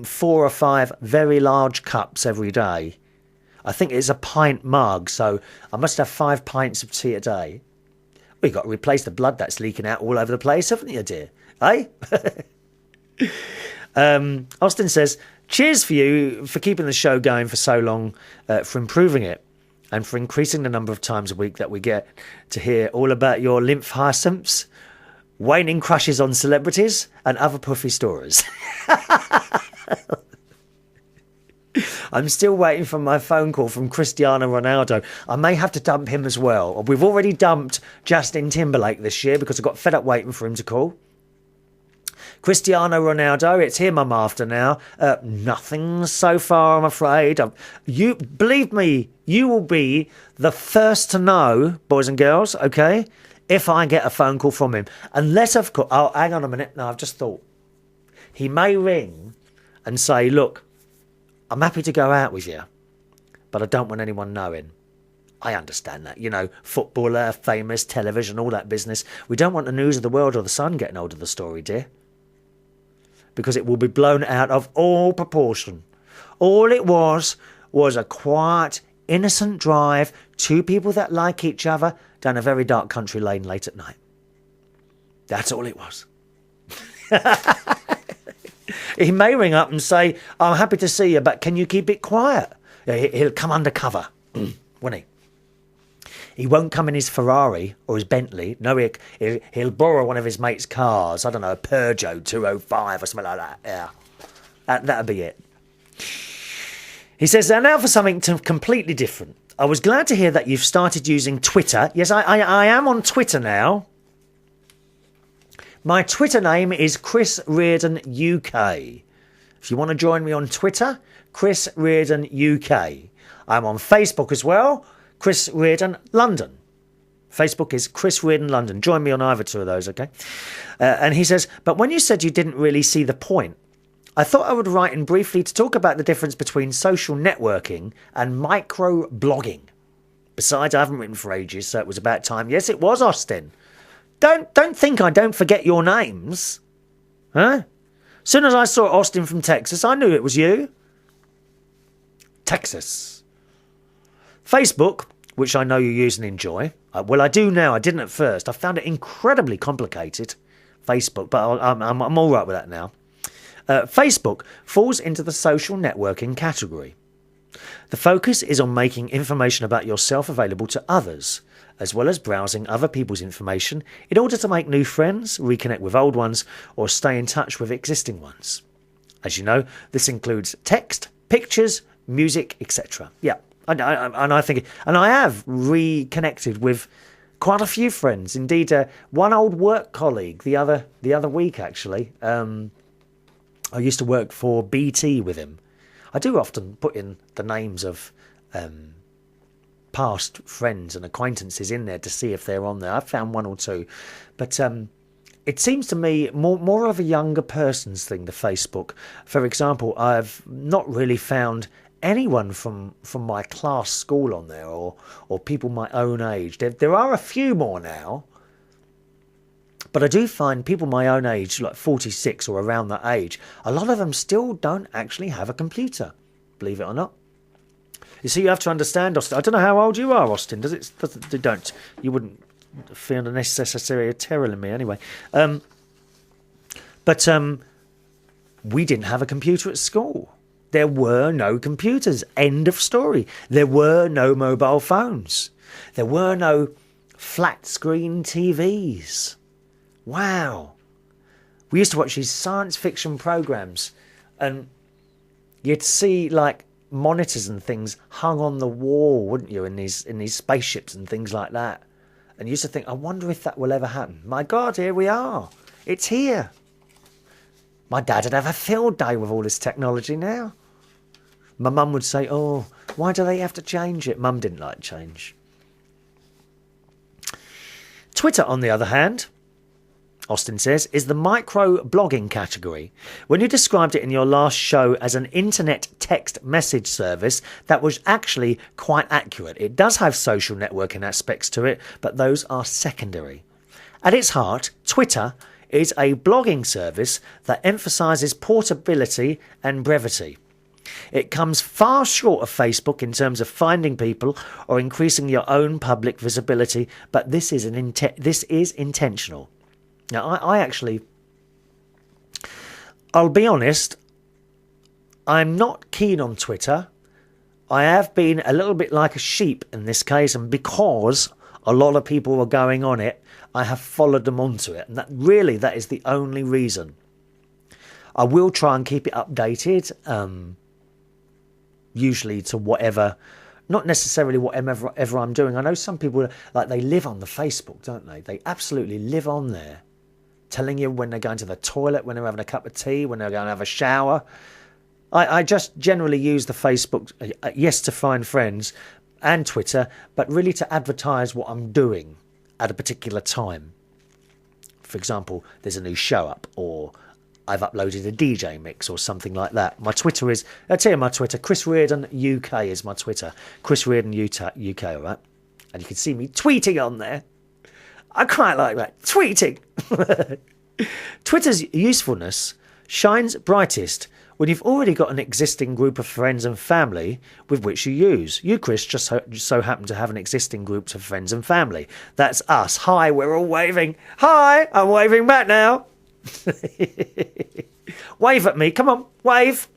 4 or 5 very large cups every day. I think it's a pint mug, so I must have 5 pints of tea a day. Well, you've got to replace the blood that's leaking out all over the place, haven't you, dear? Eh? Austin says, Cheers for you for keeping the show going for so long, for improving it, and for increasing the number of times a week that we get to hear all about your lymph hyacinths, waning crushes on celebrities, and other puffy stories. I'm still waiting for my phone call from Cristiano Ronaldo. I may have to dump him as well. We've already dumped Justin Timberlake this year because I got fed up waiting for him to call. Cristiano Ronaldo, it's him I'm after now. Nothing so far, I'm afraid. You believe me, you will be the first to know, boys and girls, okay, if I get a phone call from him. Unless, of course... Oh, hang on a minute. No, I've just thought. He may ring and say, look, I'm happy to go out with you, but I don't want anyone knowing. I understand that. You know, footballer, famous, television, all that business. We don't want the news of the world or the sun getting hold of the story, dear. Because it will be blown out of all proportion. All it was a quiet, innocent drive, two people that like each other, down a very dark country lane late at night. That's all it was. He may ring up and say, I'm happy to see you, but can you keep it quiet? He'll come undercover, won't he? He won't come in his Ferrari or his Bentley. No, he'll borrow one of his mate's cars. I don't know, a Peugeot 205 or something like that. Yeah, that'll be it. He says, now for something completely different. I was glad to hear that you've started using Twitter. Yes, I am on Twitter now. My Twitter name is Chris Reardon UK. If you want to join me on Twitter, Chris Reardon UK. I'm on Facebook as well, Chris Reardon London. Facebook is Chris Reardon London. Join me on either two of those, okay? And he says, but when you said you didn't really see the point, I thought I would write in briefly to talk about the difference between social networking and micro-blogging. Besides, I haven't written for ages, so it was about time. Yes, it was, Austin. Don't think I don't forget your names. Huh? As soon as I saw Austin from Texas, I knew it was you. Texas. Facebook, which I know you use and enjoy. Well, I do now. I didn't at first. I found it incredibly complicated, Facebook, but I'm all right with that now. Facebook falls into the social networking category. The focus is on making information about yourself available to others, as well as browsing other people's information in order to make new friends, reconnect with old ones, or stay in touch with existing ones. As you know, this includes text, pictures, music, etc. Yeah, and I have reconnected with quite a few friends. Indeed, one old work colleague the other week actually. I used to work for BT with him. I do often put in the names of past friends and acquaintances in there to see if they're on there. I've found one or two. But it seems to me more of a younger person's thing, the Facebook. For example, I've not really found anyone from my class school on there or people my own age. There are a few more now. But I do find people my own age, like 46 or around that age, a lot of them still don't actually have a computer, believe it or not. You see, you have to understand, Austin. I don't know how old you are, Austin. You wouldn't feel the necessary terror in me anyway. But we didn't have a computer at school. There were no computers. End of story. There were no mobile phones. There were no flat screen TVs. Wow. We used to watch these science fiction programs and you'd see like monitors and things hung on the wall, wouldn't you, in these spaceships and things like that. And you used to think, I wonder if that will ever happen. My God, here we are. It's here. My dad would have a field day with all this technology now. My mum would say, oh, why do they have to change it? Mum didn't like change. Twitter, on the other hand, Austin says, is the micro-blogging category. When you described it in your last show as an internet text message service, that was actually quite accurate. It does have social networking aspects to it, but those are secondary. At its heart, Twitter is a blogging service that emphasises portability and brevity. It comes far short of Facebook in terms of finding people or increasing your own public visibility, but this is intentional. Now, I'll be honest, I'm not keen on Twitter. I have been a little bit like a sheep in this case, and because a lot of people were going on it, I have followed them onto it. And that is the only reason. I will try and keep it updated, usually to whatever, not necessarily whatever I'm doing. I know some people, like, they live on the Facebook, don't they? They absolutely live on there, telling you when they're going to the toilet, when they're having a cup of tea, when they're going to have a shower. I just generally use the Facebook, yes, to find friends, and Twitter, but really to advertise what I'm doing at a particular time. For example, there's a new show up, or I've uploaded a DJ mix or something like that. My Twitter is, I'll tell you my Twitter, Chris Reardon UK is my Twitter. Chris Reardon UK, all right? And you can see me tweeting on there. I quite like that, tweeting. Twitter's usefulness shines brightest when you've already got an existing group of friends and family with which you use. You, Chris, just so happen to have an existing group of friends and family. That's us. Hi, we're all waving. Hi, I'm waving back now. Wave at me. Come on, wave.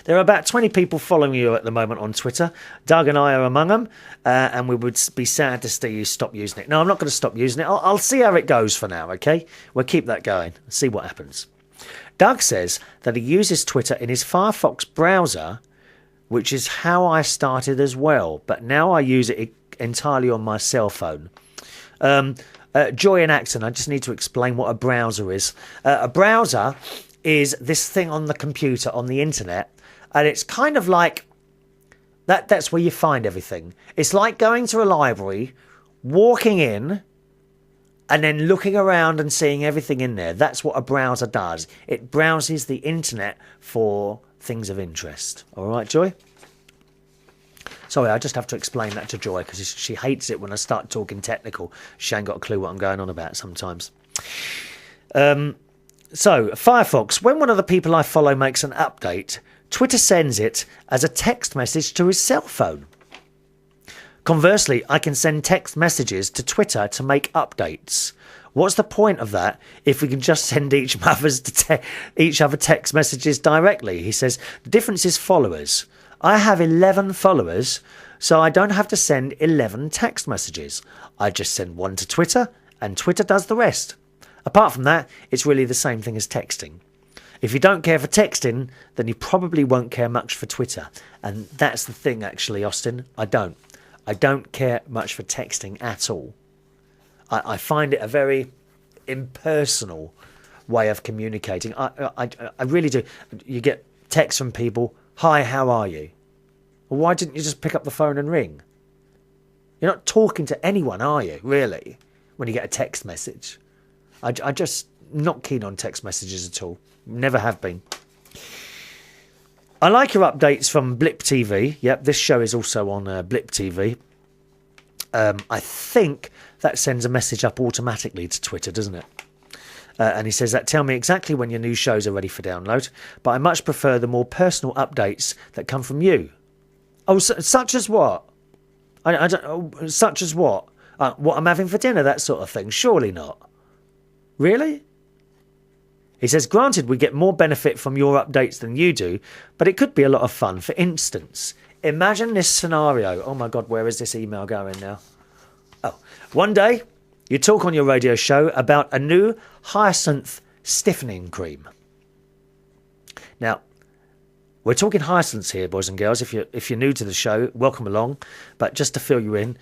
There are about 20 people following you at the moment on Twitter. Doug and I are among them, and we would be sad to see you stop using it. No, I'm not going to stop using it. I'll see how it goes for now, okay? We'll keep that going and see what happens. Doug says that he uses Twitter in his Firefox browser, which is how I started as well, but now I use it entirely on my cell phone. Joy and Acton, I just need to explain what a browser is. A browser is this thing on the computer, on the internet, and it's kind of like that's where you find everything. It's like going to a library, walking in, and then looking around and seeing everything in there. That's what a browser does. It browses the internet for things of interest. All right, Joy? Sorry, I just have to explain that to Joy because she hates it when I start talking technical. She ain't got a clue what I'm going on about sometimes. So, Firefox. When one of the people I follow makes an update, Twitter sends it as a text message to his cell phone. Conversely, I can send text messages to Twitter to make updates. What's the point of that if we can just send each other text messages directly? He says, the difference is followers. I have 11 followers, so I don't have to send 11 text messages. I just send one to Twitter, and Twitter does the rest. Apart from that, it's really the same thing as texting. If you don't care for texting, then you probably won't care much for Twitter. And that's the thing, actually, Austin. I don't care much for texting at all. I find it a very impersonal way of communicating. I really do. You get texts from people, hi, how are you? Well, why didn't you just pick up the phone and ring? You're not talking to anyone, are you, really, when you get a text message? I just not keen on text messages at all. Never have been. I like your updates from Blip TV. Yep, this show is also on Blip TV. I think that sends a message up automatically to Twitter, doesn't it? And he says that tell me exactly when your new shows are ready for download, but I much prefer the more personal updates that come from you. Oh, such as what? I don't. Such as what? What I'm having for dinner, that sort of thing. Surely not. Really? He says, granted, we get more benefit from your updates than you do, but it could be a lot of fun. For instance, imagine this scenario. Oh my God, where is this email going now? Oh, one day you talk on your radio show about a new hyacinth stiffening cream. Now, we're talking hyacinths here, boys and girls. If you're new to the show, welcome along. But just to fill you in,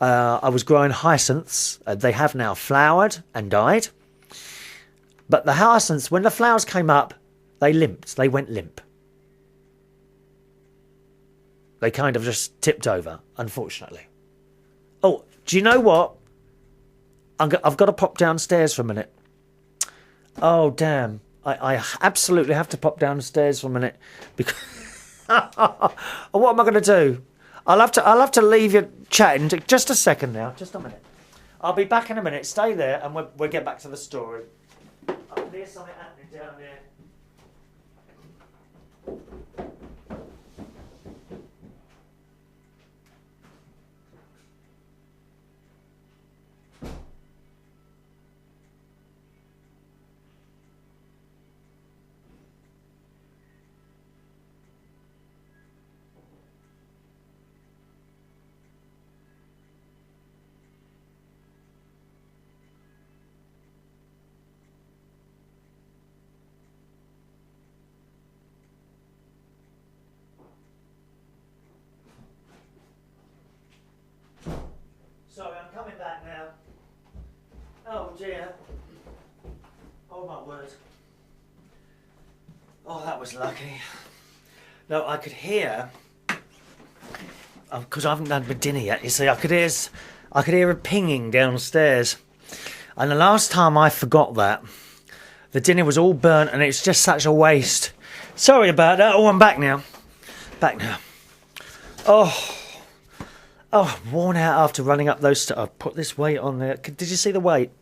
I was growing hyacinths. They have now flowered and died. But the hyacinths, when the flowers came up, they limped. They went limp. They kind of just tipped over, unfortunately. Oh, do you know what? I've got to pop downstairs for a minute. Oh, damn. I absolutely have to pop downstairs for a minute. Because what am I going to do? I'll have to leave you chatting. Just a second now. Just a minute. I'll be back in a minute. Stay there and we'll get back to the story. Oh, there's something happening down there. my word. Oh, that was lucky. No, I could hear, because I haven't done my dinner yet, you see, I could hear a pinging downstairs. And the last time I forgot that, the dinner was all burnt and it's just such a waste. Sorry about that. Oh, I'm back now. Back now. Oh, worn out after running up those stairs. I put this weight on there. Did you see the weight?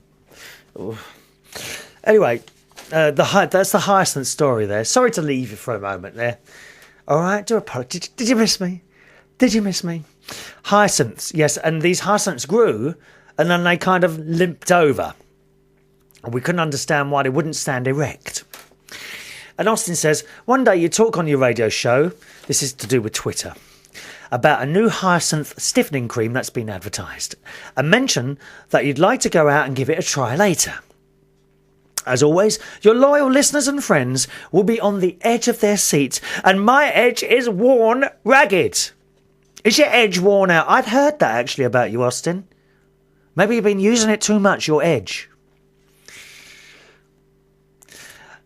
Oh. Anyway, that's the hyacinth story there. Sorry to leave you for a moment there. All right, do apologize. Did you miss me? Did you miss me? Hyacinths, yes, and these hyacinths grew and then they kind of limped over. And we couldn't understand why they wouldn't stand erect. And Austin says, one day you talk on your radio show, this is to do with Twitter, about a new hyacinth stiffening cream that's been advertised, and mention that you'd like to go out and give it a try later. As always, your loyal listeners and friends will be on the edge of their seats, and my edge is worn ragged. Is your edge worn out? I'd heard that actually about you, Austin. Maybe you've been using it too much, your edge.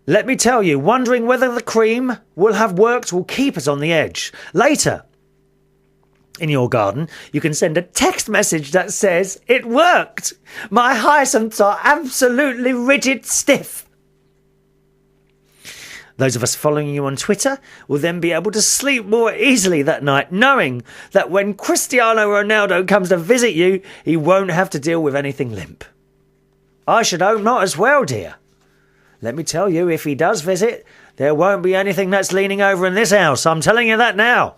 Let me tell you, wondering whether the cream will have worked will keep us on the edge. Later, in your garden, you can send a text message that says, it worked! My hyacinths are absolutely rigid stiff. Those of us following you on Twitter will then be able to sleep more easily that night, knowing that when Cristiano Ronaldo comes to visit you, he won't have to deal with anything limp. I should hope not as well, dear. Let me tell you, if he does visit, there won't be anything that's leaning over in this house. I'm telling you that now.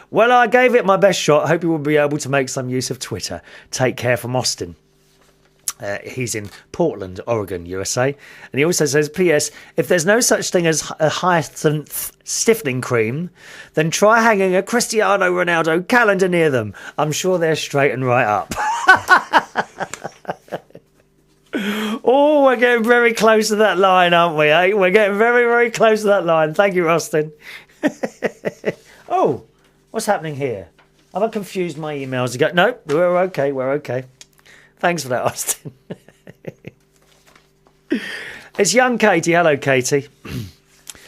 Well, I gave it my best shot. Hope you will be able to make some use of Twitter. Take care from Austin. He's in Portland, Oregon, USA. And he also says, P.S. If there's no such thing as a hyacinth stiffening cream, then try hanging a Cristiano Ronaldo calendar near them. I'm sure they're straight and right up. Oh, we're getting very close to that line, aren't we? Eh? We're getting very, very close to that line. Thank you, Austin. Oh, what's happening here? Have I confused my emails? No, we're okay. We're okay. Thanks for that, Austin. It's young Katie. Hello, Katie.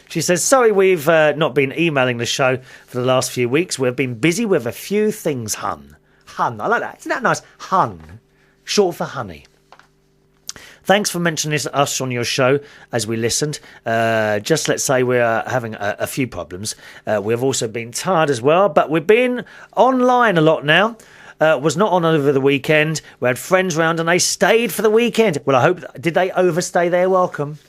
She says, sorry we've not been emailing the show for the last few weeks. We've been busy with a few things, hun. Hun, I like that. Isn't that nice? Hun. Short for honey. Thanks for mentioning us on your show as we listened. Just let's say we're having a few problems. We've also been tired as well, but we've been online a lot now. Was not on over the weekend. We had friends round and they stayed for the weekend. Well, I hope, did they overstay their welcome?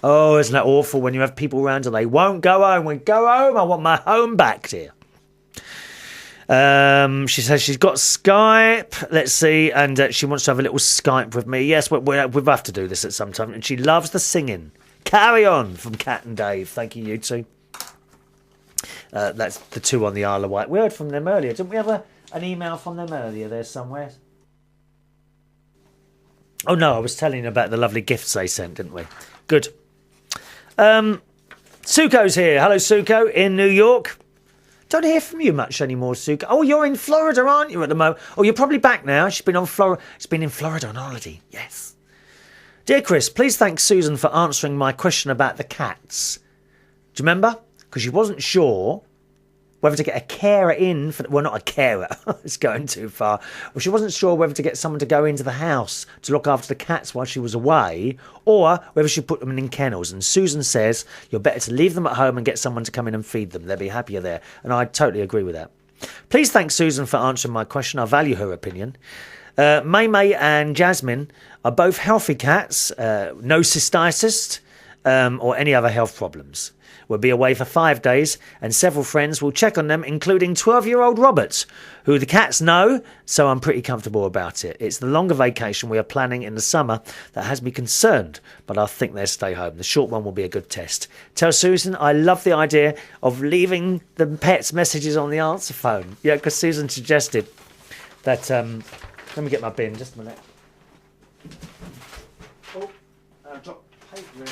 Oh, isn't that awful when you have people round and they won't go home. We go home. I want my home back, dear. She says she's got Skype. Let's see. And she wants to have a little Skype with me. Yes, we'll have to do this at some time. And she loves the singing. Carry on from Kat and Dave. Thank you, you two. That's the two on the Isle of Wight. We heard from them earlier. Didn't we have an email from them earlier there somewhere? Oh, no, I was telling you about the lovely gifts they sent, didn't we? Good. Suko's here. Hello, Suko, in New York. Don't hear from you much anymore, Suko. Oh, you're in Florida, aren't you, at the moment? Oh, you're probably back now. She's been in Florida on holiday. Yes. Dear Chris, please thank Susan for answering my question about the cats. Do you remember? Because she wasn't sure whether to get a carer in for... Well, not a carer. It's going too far. Well, she wasn't sure whether to get someone to go into the house to look after the cats while she was away, or whether she put them in kennels. And Susan says you're better to leave them at home and get someone to come in and feed them. They'll be happier there. And I totally agree with that. Please thank Susan for answering my question. I value her opinion. May and Jasmine are both healthy cats, no cystitis or any other health problems. We'll be away for 5 days and several friends will check on them, including 12-year-old Robert, who the cats know, so I'm pretty comfortable about it. It's the longer vacation we are planning in the summer that has me concerned, but I think they'll stay home. The short one will be a good test. Tell Susan I love the idea of leaving the pets' messages on the answer phone. Yeah, because Susan suggested that... let me get my bin, just a minute. Oh, drop paper in.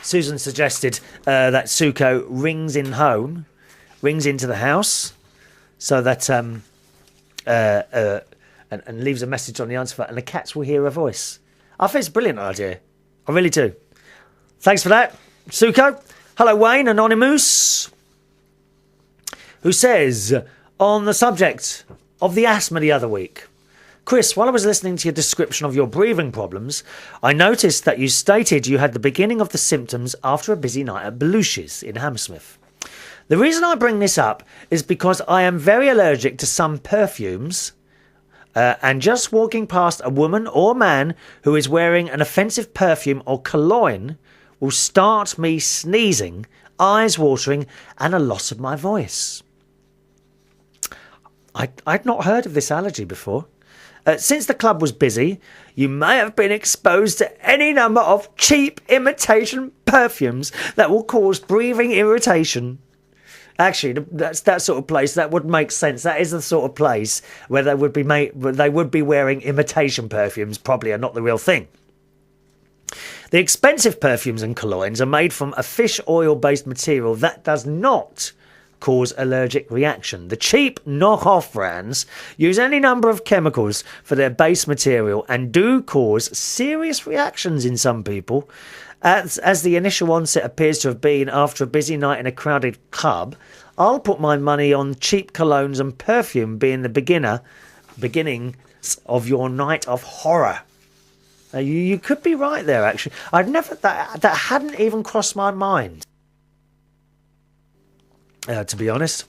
Susan suggested that Suko rings into the house, so that and leaves a message on the answer phone, and the cats will hear her voice. I think it's a brilliant idea. I really do. Thanks for that, Suko. Hello, Wayne Anonymous, who says, on the subject of the asthma the other week, Chris, while I was listening to your description of your breathing problems, I noticed that you stated you had the beginning of the symptoms after a busy night at Belushi's in Hammersmith. The reason I bring this up is because I am very allergic to some perfumes, and just walking past a woman or man who is wearing an offensive perfume or cologne will start me sneezing, eyes watering, and a loss of my voice. I'd not heard of this allergy before. Since the club was busy, you may have been exposed to any number of cheap imitation perfumes that will cause breathing irritation. Actually, that's that sort of place. That would make sense. That is the sort of place where they would be wearing imitation perfumes, probably are not the real thing. The expensive perfumes and colognes are made from a fish oil-based material that does not cause allergic reaction. The cheap knock-off brands use any number of chemicals for their base material and do cause serious reactions in some people. As the initial onset appears to have been after a busy night in a crowded club, I'll put my money on cheap colognes and perfume being the beginning of your night of horror. You could be right there, actually. That hadn't even crossed my mind. To be honest.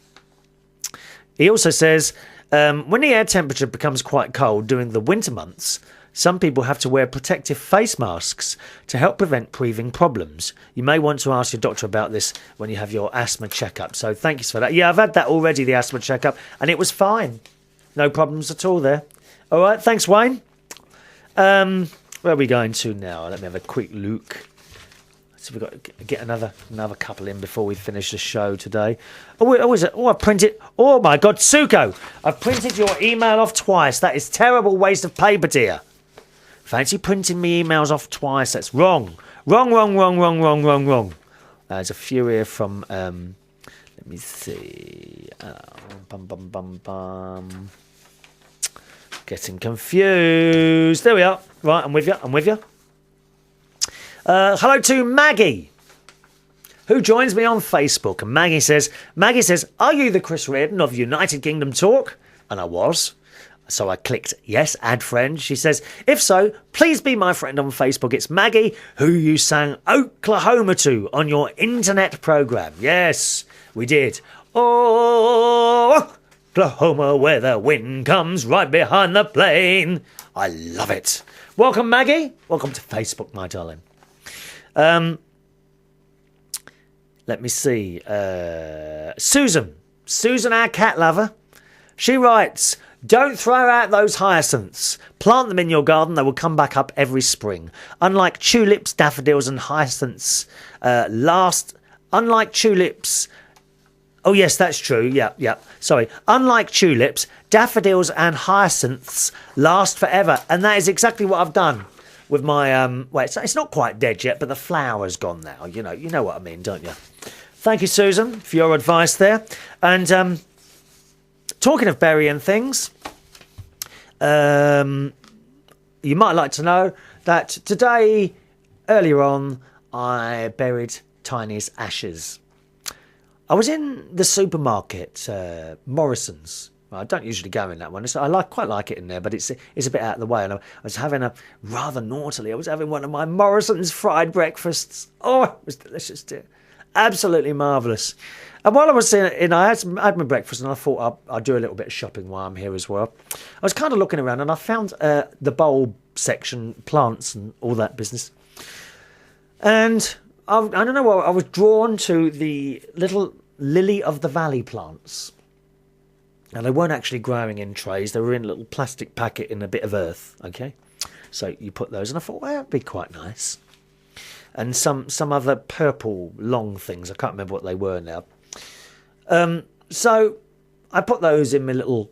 He also says, when the air temperature becomes quite cold during the winter months, some people have to wear protective face masks to help prevent breathing problems. You may want to ask your doctor about this when you have your asthma checkup. So thank you for that. Yeah, I've had that already, the asthma checkup, and it was fine. No problems at all there. All right, thanks, Wayne. Where are we going to now? Let me have a quick look. So we've got to get another couple in before we finish the show today. I printed. Oh my God, Suko! I've printed your email off twice. That is terrible waste of paper, dear. Fancy printing me emails off twice? That's wrong. Wrong. There's a few here from. Let me see. Getting confused. There we are. Right, I'm with you. Hello to Maggie, who joins me on Facebook. And Maggie says, are you the Chris Reardon of United Kingdom Talk? And I was. So I clicked yes, add friend. She says, if so, please be my friend on Facebook. It's Maggie, who you sang Oklahoma to on your internet programme. Yes, we did. Oh, Oklahoma, where the wind comes right behind the plane. I love it. Welcome, Maggie. Welcome to Facebook, my darling. Let me see. Susan, our cat lover. She writes, don't throw out those hyacinths. Plant them in your garden. They will come back up every spring. Unlike tulips, daffodils and hyacinths unlike tulips... Oh, yes, that's true. Yeah. Sorry. Unlike tulips, daffodils and hyacinths last forever. And that is exactly what I've done with my... it's not quite dead yet, but the flower's gone now. You know what I mean, don't you? Thank you, Susan, for your advice there. And talking of burying things, you might like to know that today, earlier on, I buried Tiny's ashes. I was in the supermarket, Morrison's. I don't usually go in that one. I quite like it in there, but it's a bit out of the way. And I was having one of my Morrison's fried breakfasts. Oh, it was delicious, dear. Absolutely marvellous. And while I was in, I had my breakfast, and I thought I'd do a little bit of shopping while I'm here as well. I was kind of looking around, and I found the bulb section, plants and all that business. And I don't know why, I was drawn to the little lily of the valley plants. And they weren't actually growing in trays. They were in a little plastic packet in a bit of earth, okay? So you put those, and I thought, well, that'd be quite nice. And some other purple long things. I can't remember what they were now. So I put those in my little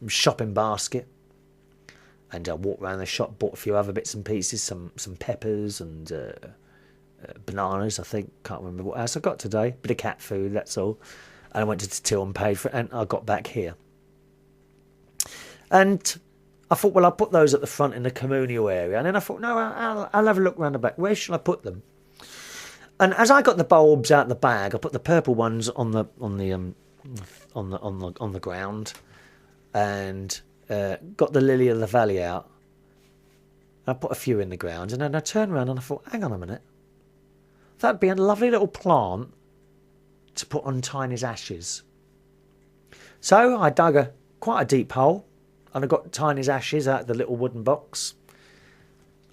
shopping basket. And I walked around the shop, bought a few other bits and pieces, some peppers and bananas, I think. Can't remember what else I got today. Bit of cat food, that's all. And I went to the till and paid for it, and I got back here. And I thought, well, I'll put those at the front in the communial area. And then I thought, no, I'll have a look around the back. Where shall I put them? And as I got the bulbs out of the bag, I put the purple ones on the ground, and got the lily of the valley out. I put a few in the ground, and then I turned around and I thought, hang on a minute, that'd be a lovely little plant to put on Tiny's ashes. So I dug quite a deep hole, and I got Tiny's ashes out of the little wooden box.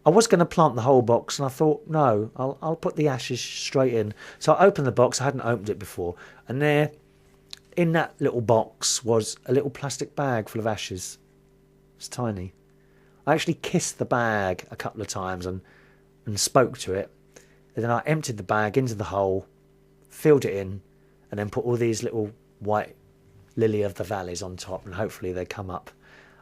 I was going to plant the whole box, and I thought, no, I'll put the ashes straight in. So I opened the box. I hadn't opened it before, and there, in that little box, was a little plastic bag full of ashes. It's tiny. I actually kissed the bag a couple of times and spoke to it. And then I emptied the bag into the hole, filled it in, and then put all these little white lily of the valleys on top, and hopefully they come up.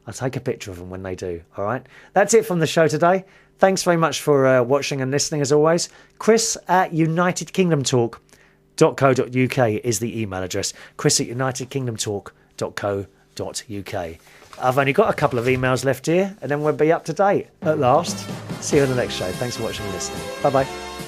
I'll take a picture of them when they do, all right? That's it from the show today. Thanks very much for watching and listening, as always. Chris@unitedkingdomtalk.co.uk is the email address. Chris@unitedkingdomtalk.co.uk. I've only got a couple of emails left here, and then we'll be up to date at last. See you on the next show. Thanks for watching and listening. Bye-bye.